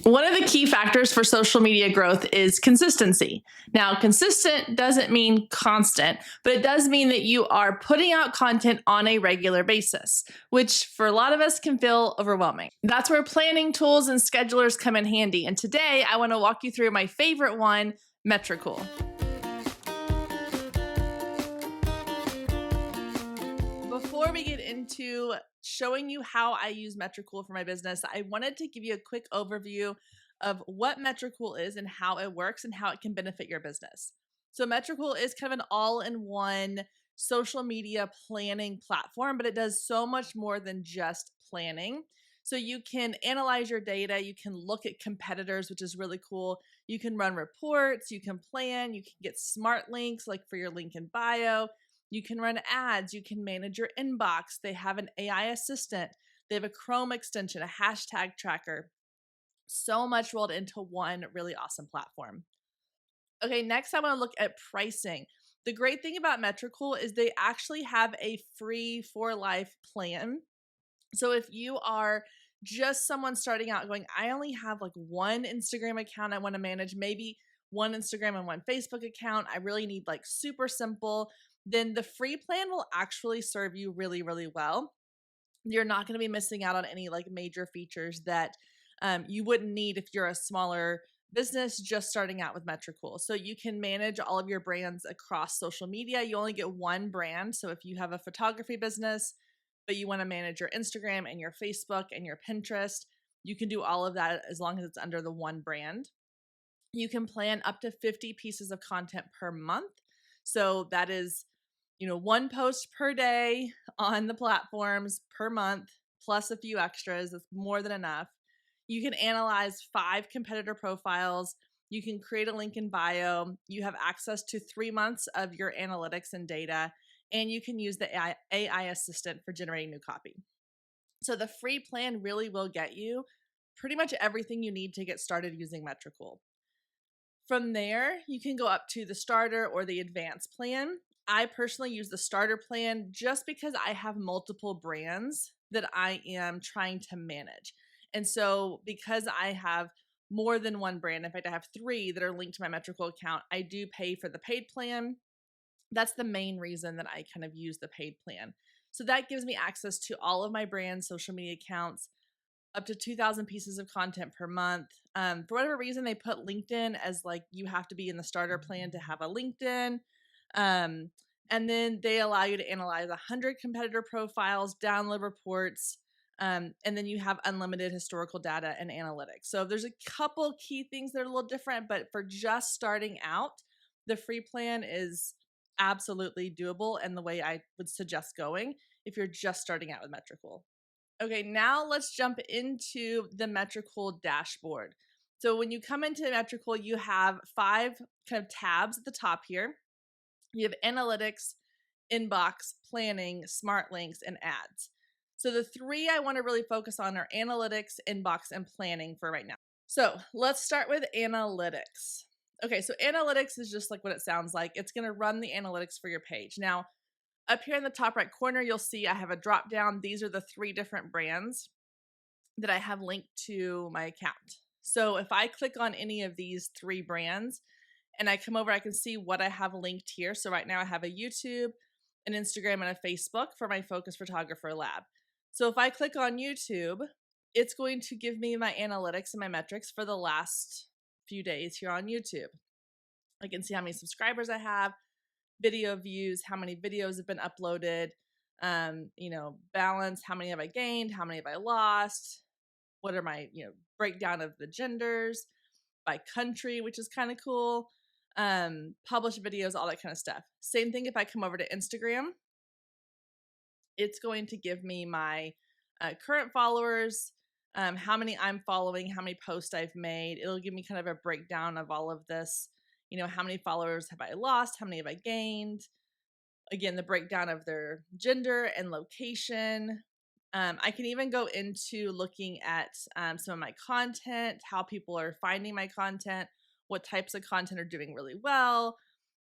One of the key factors for social media growth is consistency. Now, consistent doesn't mean constant, but it does mean that you are putting out content on a regular basis, which for a lot of us can feel overwhelming. That's where planning tools and schedulers come in handy. And today I want to walk you through my favorite one, Metricool. Before we get into showing you how I use Metricool for my business, I wanted to give you a quick overview of what Metricool is and how it works and how it can benefit your business. So Metricool is kind of an all-in-one social media planning platform, but it does so much more than just planning. So you can analyze your data, you can look at competitors, which is really cool. You can run reports, you can plan, you can get smart links like for your link in bio. You can run ads, you can manage your inbox. They have an AI assistant. They have a Chrome extension, a hashtag tracker. So much rolled into one really awesome platform. Okay, next I want to look at pricing. The great thing about Metricool is they actually have a free for life plan. So if you are just someone starting out going, I only have like one Instagram account I want to manage, maybe one Instagram and one Facebook account, I really need like super simple, then the free plan will actually serve you really, really well. You're not going to be missing out on any like major features that you wouldn't need if you're a smaller business just starting out with Metricool. So you can manage all of your brands across social media. You only get one brand. So if you have a photography business, but you want to manage your Instagram and your Facebook and your Pinterest, you can do all of that as long as it's under the one brand. You can plan up to 50 pieces of content per month. So that is, one post per day on the platforms per month, plus a few extras. That's more than enough. You can analyze 5 competitor profiles. You can create a link in bio. You have access to 3 months of your analytics and data, and you can use the AI assistant for generating new copy. So the free plan really will get you pretty much everything you need to get started using Metricool. From there, you can go up to the starter or the advanced plan. I personally use the starter plan just because I have multiple brands that I am trying to manage. And so because I have more than one brand, in fact, I have 3 that are linked to my Metricool account, I do pay for the paid plan. That's the main reason that I kind of use the paid plan. So that gives me access to all of my brand's social media accounts, up to 2,000 pieces of content per month. For whatever reason, they put LinkedIn as like you have to be in the starter plan to have a LinkedIn. And then they allow you to analyze 100 competitor profiles, download reports, and then you have unlimited historical data and analytics. So there's a couple key things that are a little different, but for just starting out, the free plan is absolutely doable and the way I would suggest going if you're just starting out with Metricool. Okay, now let's jump into the Metricool dashboard. So when you come into Metricool, you have 5 kind of tabs at the top here. You have analytics, inbox, planning, smart links, and ads. So the 3 I want to really focus on are analytics, inbox, and planning for right now. So let's start with analytics. Okay, so analytics is just like what it sounds like. It's going to run the analytics for your page. Now, up here in the top right corner, you'll see I have a drop down. These are the 3 different brands that I have linked to my account. So if I click on any of these 3 brands and I come over, I can see what I have linked here. So right now I have a YouTube, an Instagram, and a Facebook for my Focus Photographer Lab. So if I click on YouTube, it's going to give me my analytics and my metrics for the last few days here on YouTube. I can see how many subscribers I have, video views, how many videos have been uploaded, balance, how many have I gained, how many have I lost, what are my, breakdown of the genders by country, which is kind of cool, published videos, all that kind of stuff. Same thing if I come over to Instagram, it's going to give me my current followers, how many I'm following, how many posts I've made. It'll give me kind of a breakdown of all of this. How many followers have I lost? How many have I gained? Again, the breakdown of their gender and location. I can even go into looking at some of my content, how people are finding my content, what types of content are doing really well.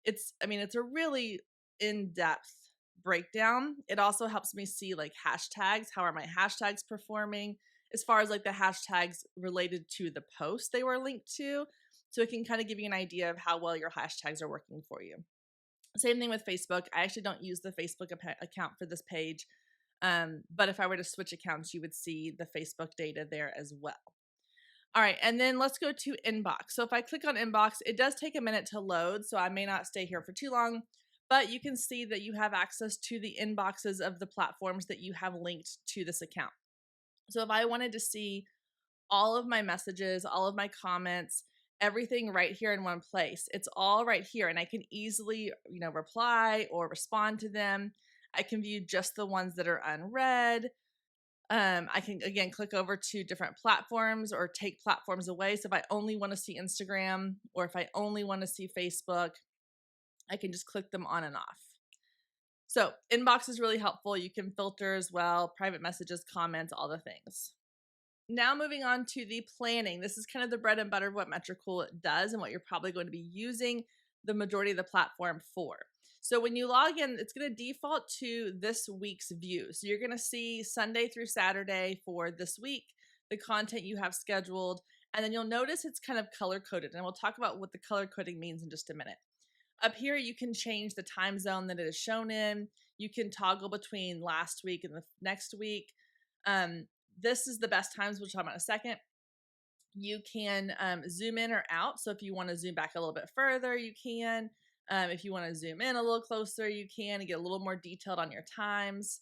It's a really in-depth breakdown. It also helps me see like hashtags. How are my hashtags performing? as far as like the hashtags related to the post they were linked to. So it can kind of give you an idea of how well your hashtags are working for you. Same thing with Facebook. I actually don't use the Facebook account for this page. But if I were to switch accounts, you would see the Facebook data there as well. All right, and then let's go to inbox. So if I click on inbox, it does take a minute to load, so I may not stay here for too long, but you can see that you have access to the inboxes of the platforms that you have linked to this account. So if I wanted to see all of my messages, all of my comments, everything right here in one place, it's all right here, and I can easily, reply or respond to them. I can view just the ones that are unread. I can, again, click over to different platforms or take platforms away. So if I only want to see Instagram or if I only want to see Facebook, I can just click them on and off. So inbox is really helpful. You can filter as well, private messages, comments, all the things. Now moving on to the planning. This is kind of the bread and butter of what Metricool does and what you're probably going to be using the majority of the platform for. So when you log in, it's going to default to this week's view. So you're going to see Sunday through Saturday for this week, the content you have scheduled, and then you'll notice it's kind of color coded. And we'll talk about what the color coding means in just a minute. Up here, you can change the time zone that it is shown in. You can toggle between last week and the next week. This is the best times, we'll talk about in a second. You can zoom in or out. So if you want to zoom back a little bit further, you can. If you want to zoom in a little closer, you can, and get a little more detailed on your times.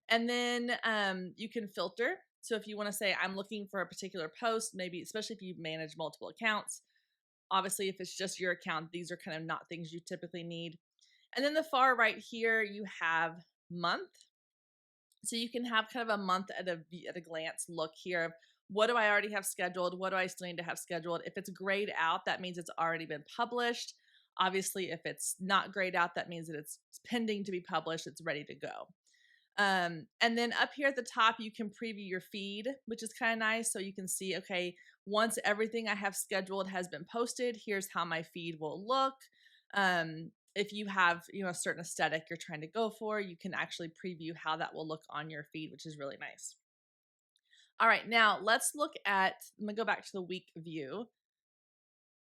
And then you can filter. So if you want to say, I'm looking for a particular post, maybe, especially if you manage multiple accounts, obviously if it's just your account, these are kind of not things you typically need. And then the far right here, you have month. So you can have kind of a month at a glance look here. What do I already have scheduled? What do I still need to have scheduled? If it's grayed out, that means it's already been published. Obviously, if it's not grayed out, that means that it's pending to be published. It's ready to go. And then up here at the top, you can preview your feed, which is kind of nice. So you can see, okay, once everything I have scheduled has been posted, here's how my feed will look. If you have, a certain aesthetic you're trying to go for, you can actually preview how that will look on your feed, which is really nice. All right, now let's look at, I'm gonna go back to the week view.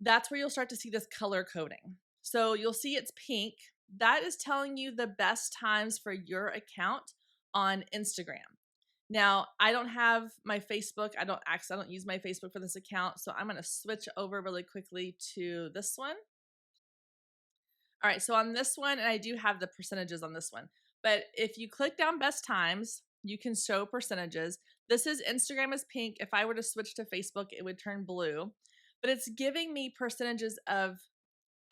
That's where you'll start to see this color coding. So you'll see it's pink. That is telling you the best times for your account on Instagram. Now, I don't have my Facebook. I don't use my Facebook for this account. So I'm going to switch over really quickly to this one. All right, so on this one, and I do have the percentages on this one, but if you click down best times, you can show percentages. This is Instagram is pink. If I were to switch to Facebook, it would turn blue, but it's giving me percentages of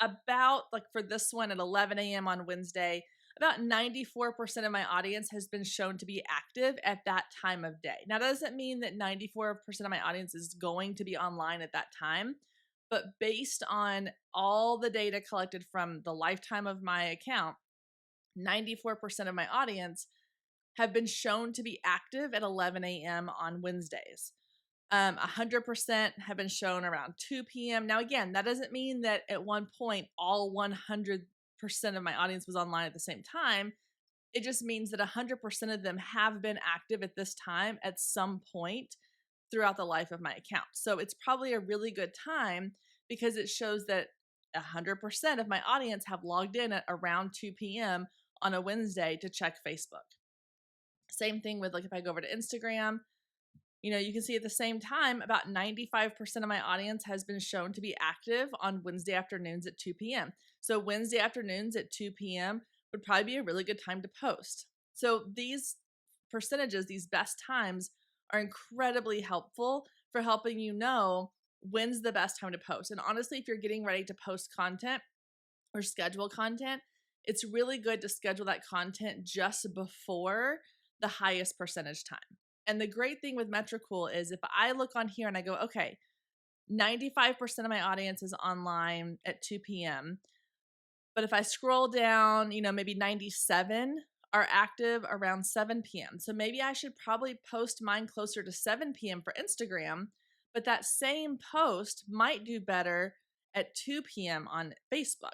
about, like for this one at 11 a.m. on Wednesday, about 94% of my audience has been shown to be active at that time of day. Now, that doesn't mean that 94% of my audience is going to be online at that time, but based on all the data collected from the lifetime of my account, 94% of my audience have been shown to be active at 11 a.m. on Wednesdays. 100% have been shown around 2 p.m. Now, again, that doesn't mean that at one point all 100% of my audience was online at the same time. It just means that 100% of them have been active at this time at some point throughout the life of my account. So it's probably a really good time because it shows that 100% of my audience have logged in at around 2 p.m. on a Wednesday to check Facebook. Same thing with, like, if I go over to Instagram, you can see at the same time, about 95% of my audience has been shown to be active on Wednesday afternoons at 2 p.m. So Wednesday afternoons at 2 p.m. would probably be a really good time to post. So these percentages, these best times, are incredibly helpful for helping you know when's the best time to post. And honestly, if you're getting ready to post content or schedule content, it's really good to schedule that content just before the highest percentage time. And the great thing with Metricool is if I look on here and I go, okay, 95% of my audience is online at 2 p.m. But if I scroll down, maybe 97 are active around 7 p.m. So maybe I should probably post mine closer to 7 p.m. for Instagram, but that same post might do better at 2 p.m. on Facebook.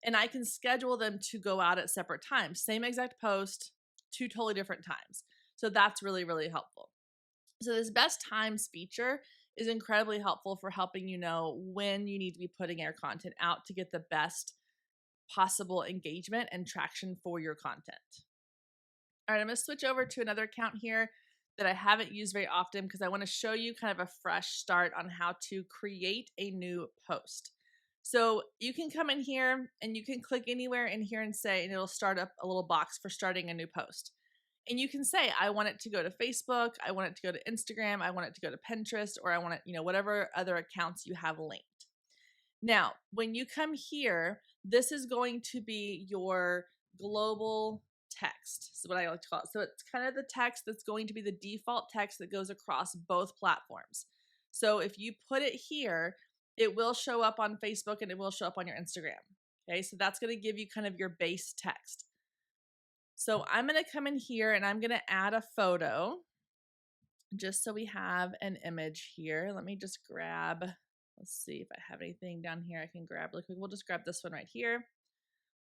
And I can schedule them to go out at separate times. Same exact post, two totally different times. So that's really, really helpful. So this best times feature is incredibly helpful for helping you know when you need to be putting your content out to get the best possible engagement and traction for your content. All right, I'm going to switch over to another account here that I haven't used very often because I want to show you kind of a fresh start on how to create a new post. So you can come in here and you can click anywhere in here and say, and it'll start up a little box for starting a new post. And you can say, I want it to go to Facebook, I want it to go to Instagram, I want it to go to Pinterest, or I want it, whatever other accounts you have linked. Now, when you come here, this is going to be your global text. Is what I like to call it. So it's kind of the text that's going to be the default text that goes across both platforms. So if you put it here, it will show up on Facebook and it will show up on your Instagram. Okay, so that's going to give you kind of your base text. So I'm going to come in here and I'm going to add a photo just so we have an image here. Let me just grab, let's see if I have anything down here I can grab really quick. We'll just grab this one right here.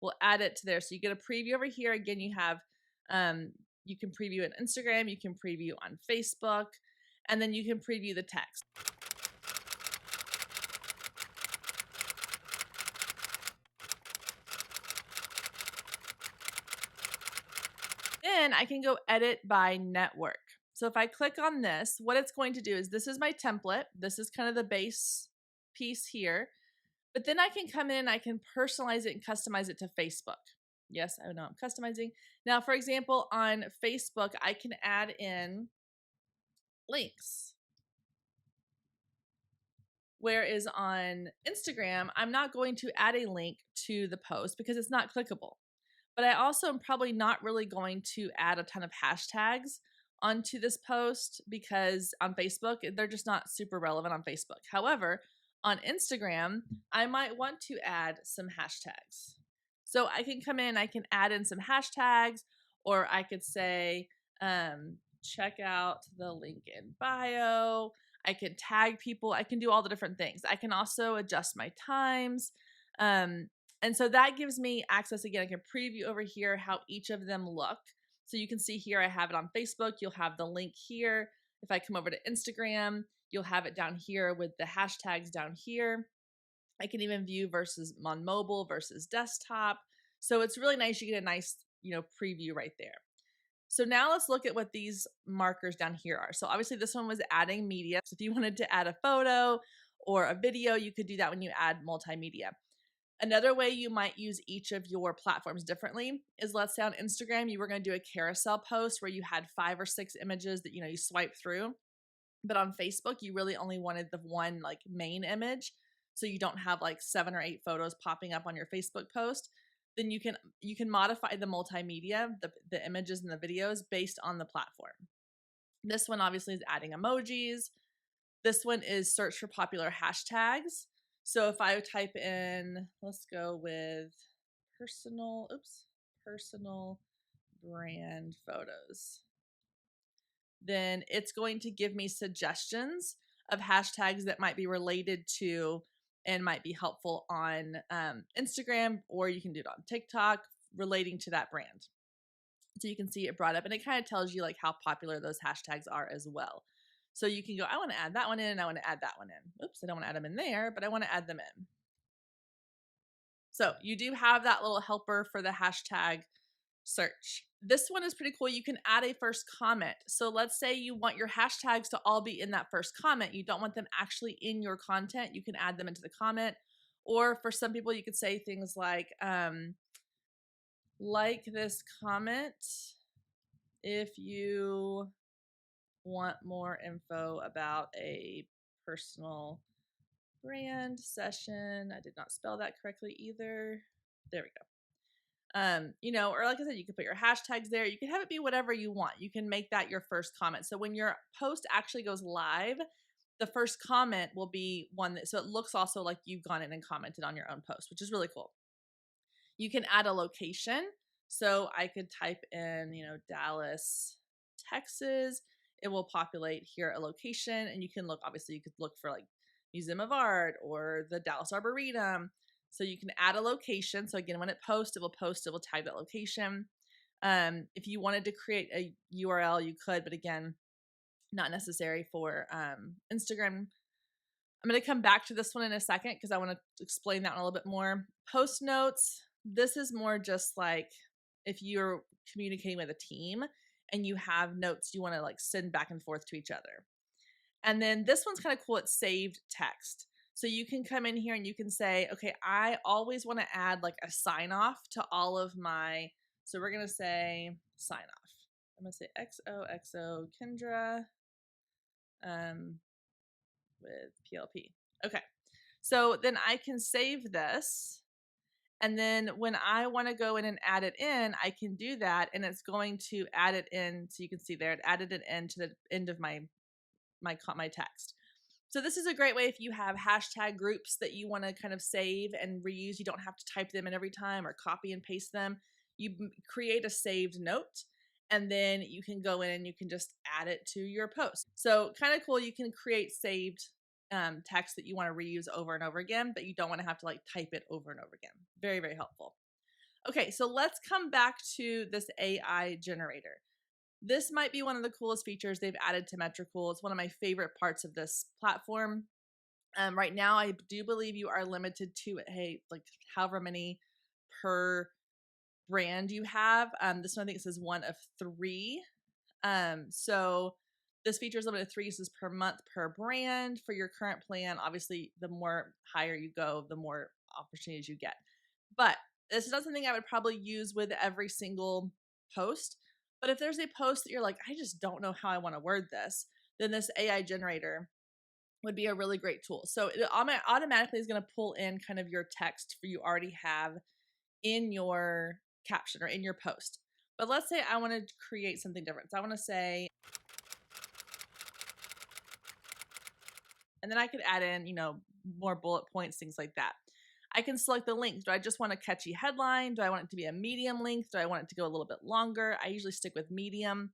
We'll add it to there. So you get a preview over here. Again, you have, you can preview on Instagram, you can preview on Facebook, and then you can preview the text. Then I can go edit by network. So if I click on this, what it's going to do is this is my template. This is kind of the base piece here. But then I can come in, I can personalize it and customize it to Facebook. Yes, I know I'm customizing. Now, for example, on Facebook, I can add in links. Whereas on Instagram, I'm not going to add a link to the post because it's not clickable. But I also am probably not really going to add a ton of hashtags onto this post because on Facebook, they're just not super relevant on Facebook. However, on Instagram, I might want to add some hashtags. So I can come in, I can add in some hashtags, or I could say, check out the link in bio. I can tag people. I can do all the different things. I can also adjust my times. And so that gives me access. Again, I can preview over here how each of them look. So you can see here, I have it on Facebook. You'll have the link here. If I come over to Instagram, you'll have it down here with the hashtags down here. I can even view versus on mobile versus desktop. So it's really nice. You get a nice, preview right there. So now let's look at what these markers down here are. So obviously this one was adding media. So if you wanted to add a photo or a video, you could do that when you add multimedia. Another way you might use each of your platforms differently is, let's say on Instagram, you were going to do a carousel post where you had 5 or 6 images that, you swipe through. But on Facebook, you really only wanted the one main image. So you don't have 7 or 8 photos popping up on your Facebook post. Then you can modify the multimedia, the images and the videos based on the platform. This one obviously is adding emojis. This one is search for popular hashtags. So if I type in, let's go with personal brand photos, then it's going to give me suggestions of hashtags that might be related to and might be helpful on Instagram, or you can do it on TikTok relating to that brand. So you can see it brought up, and it kind of tells you how popular those hashtags are as well. So you can go, I want to add that one in, and I want to add that one in. Oops, I don't want to add them in there, but I want to add them in. So you do have that little helper for the hashtag search. This one is pretty cool. You can add a first comment. So let's say you want your hashtags to all be in that first comment. You don't want them actually in your content. You can add them into the comment. Or for some people, you could say things like this comment if you want more info about a personal brand session. I did not spell that correctly either. There we go. Or like I said, you can put your hashtags there. You can have it be whatever you want. You can make that your first comment. So when your post actually goes live, the first comment will be one so it looks also like you've gone in and commented on your own post, which is really cool. You can add a location. So I could type in, Dallas, Texas. It will populate here a location, and you can look, obviously you could look for Museum of Art or the Dallas Arboretum. So you can add a location. So again, when it posts, it will tag that location. If you wanted to create a URL, you could, but again, not necessary for Instagram. I'm going to come back to this one in a second because I want to explain that one a little bit more. Post notes, this is more just like if you're communicating with a team and you have notes you want to like send back and forth to each other. And then this one's kind of cool. It's saved text. So you can come in here and you can say, okay, I always want to add like a sign off to all of my, so we're going to say sign off. I'm going to say XOXO Kendra with PLP. Okay. So then I can save this. And then when I want to go in and add it in, I can do that. And it's going to add it in. So you can see there, it added it in to the end of my text. So this is a great way if you have hashtag groups that you want to kind of save and reuse. You don't have to type them in every time or copy and paste them. You create a saved note and then you can go in and you can just add it to your post. So kind of cool. You can create saved text that you want to reuse over and over again, but you don't want to have to like type it over and over again. Very, very helpful. Okay, so let's come back to this AI generator. This might be one of the coolest features they've added to Metricool. It's one of my favorite parts of this platform. Right now, I do believe you are limited to like however many per brand you have. This one I think it says 1 of 3. So this feature is limited to 3 uses per month per brand. For your current plan, obviously, the more higher you go, the more opportunities you get. But this is not something I would probably use with every single post. But if there's a post that you're like, I just don't know how I want to word this, then this AI generator would be a really great tool. So it automatically is going to pull in kind of your text for you already have in your caption or in your post. But let's say I want to create something different. So I want to say, and then I could add in, more bullet points, things like that. I can select the length. Do I just want a catchy headline? Do I want it to be a medium length? Do I want it to go a little bit longer? I usually stick with medium.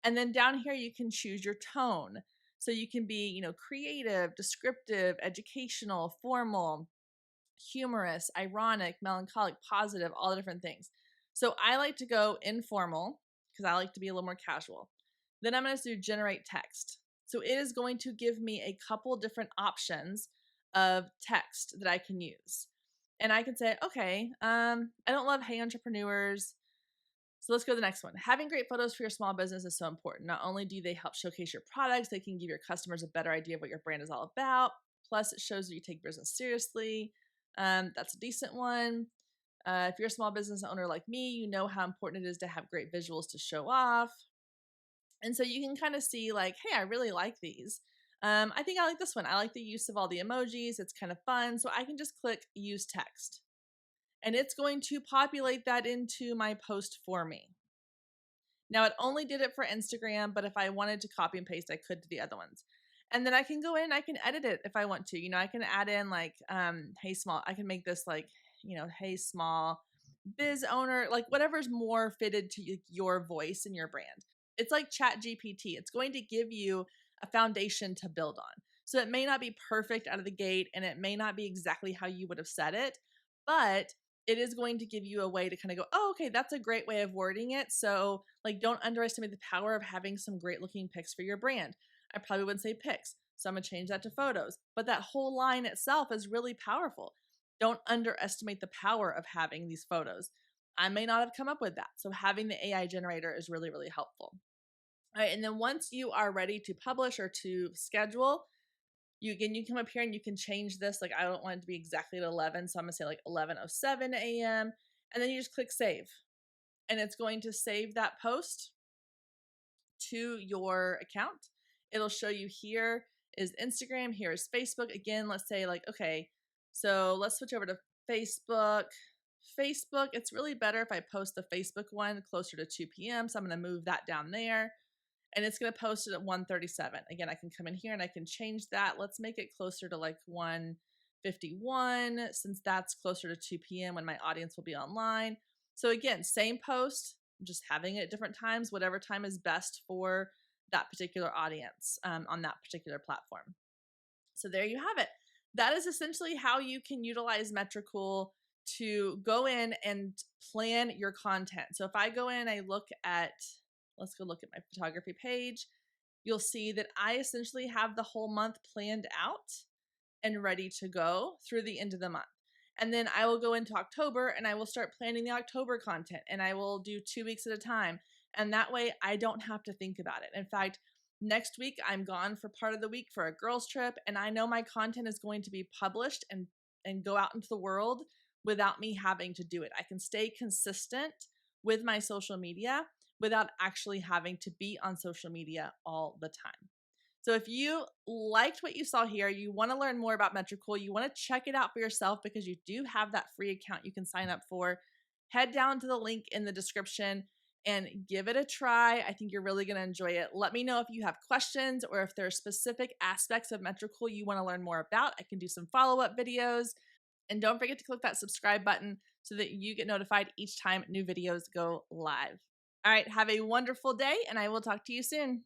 And then down here, you can choose your tone. So you can be, creative, descriptive, educational, formal, humorous, ironic, melancholic, positive, all the different things. So I like to go informal because I like to be a little more casual. Then I'm going to do generate text. So it is going to give me a couple different options of text that I can use. And I can say, okay, I don't love hey entrepreneurs. So let's go to the next one. Having great photos for your small business is so important. Not only do they help showcase your products, they can give your customers a better idea of what your brand is all about. Plus, it shows that you take business seriously. That's a decent one. If you're a small business owner like me, you know how important it is to have great visuals to show off. And so you can kind of see like, hey, I really like these. I think I like this one. I like the use of all the emojis. It's kind of fun. So I can just click use text. And it's going to populate that into my post for me. Now, it only did it for Instagram, but if I wanted to copy and paste, I could to the other ones. And then I can go in, I can edit it if I want to. I can add in like, hey, small, I can make this like, hey, small biz owner, like whatever's more fitted to your voice and your brand. It's like Chat GPT. It's going to give you a foundation to build on. So it may not be perfect out of the gate and it may not be exactly how you would have said it, but it is going to give you a way to kind of go, oh, okay, that's a great way of wording it. So like, don't underestimate the power of having some great looking pics for your brand. I probably wouldn't say pics. So I'm going to change that to photos. But that whole line itself is really powerful. Don't underestimate the power of having these photos. I may not have come up with that. So having the AI generator is really, really helpful. All right. And then once you are ready to publish or to schedule, you come up here and you can change this. Like, I don't want it to be exactly at 11. So I'm going to say like 11:07 a.m. And then you just click save. And it's going to save that post to your account. It'll show you here is Instagram, here is Facebook. Again, let's say like, okay, so let's switch over to Facebook. Facebook, it's really better if I post the Facebook one closer to 2 p.m. So I'm going to move that down there. And it's going to post it at 1:37. Again, I can come in here and I can change that. Let's make it closer to like 1:51 since that's closer to 2 p.m. when my audience will be online. So again, same post, just having it at different times, whatever time is best for that particular audience on that particular platform. So there you have it. That is essentially how you can utilize Metricool to go in and plan your content. So if I go in, I look at, let's go look at my photography page. you'll see that I essentially have the whole month planned out and ready to go through the end of the month. And then I will go into October and I will start planning the October content, and I will do 2 weeks at a time. And that way I don't have to think about it. In fact, next week I'm gone for part of the week for a girls trip, and I know my content is going to be published and go out into the world without me having to do it. I can stay consistent with my social media without actually having to be on social media all the time. So if you liked what you saw here, you want to learn more about Metricool, you want to check it out for yourself because you do have that free account you can sign up for, head down to the link in the description and give it a try. I think you're really going to enjoy it. Let me know if you have questions or if there are specific aspects of Metricool you want to learn more about. I can do some follow-up videos. And don't forget to click that subscribe button so that you get notified each time new videos go live. All right, have a wonderful day, and I will talk to you soon.